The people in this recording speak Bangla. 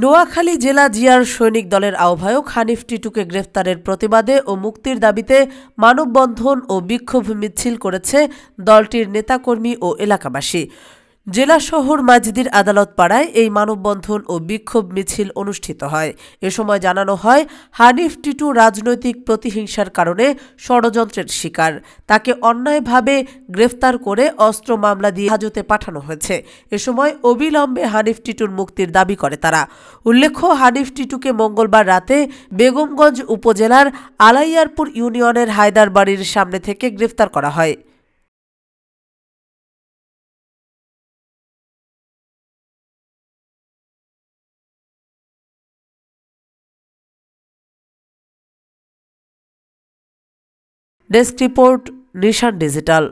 নোয়াখালী জেলা জিয়ার সৈনিক দলের আহ্বায়ক হানিফ টিটুকে গ্রেফতারের প্রতিবাদে ও মুক্তির দাবিতে মানববন্ধন ও বিক্ষোভ মিছিল করেছে দলটির নেতাকর্মী ও এলাকাবাসী। জেলা শহর মাজিদির আদালত পাড়ায় এই মানববন্ধন ও বিক্ষোভ মিছিল অনুষ্ঠিত হয়। এ সময় জানানো হয়, হানিফ টিটু রাজনৈতিক প্রতিহিংসার কারণে ষড়যন্ত্রের শিকার। তাকে অন্যায়ভাবে গ্রেফতার করে অস্ত্র মামলা দিয়ে হাজতে পাঠানো হয়েছে। এ সময় অবিলম্বে হানিফ টিটুর মুক্তির দাবি করে তারা। উল্লেখ্য, হানিফ টিটুকে মঙ্গলবার রাতে বেগমগঞ্জ উপজেলার আলাইয়ারপুর ইউনিয়নের হায়দার বাড়ির সামনে থেকে গ্রেফতার করা হয়। ডেস্ক রিপোর্ট, নিশান ডিজিটাল।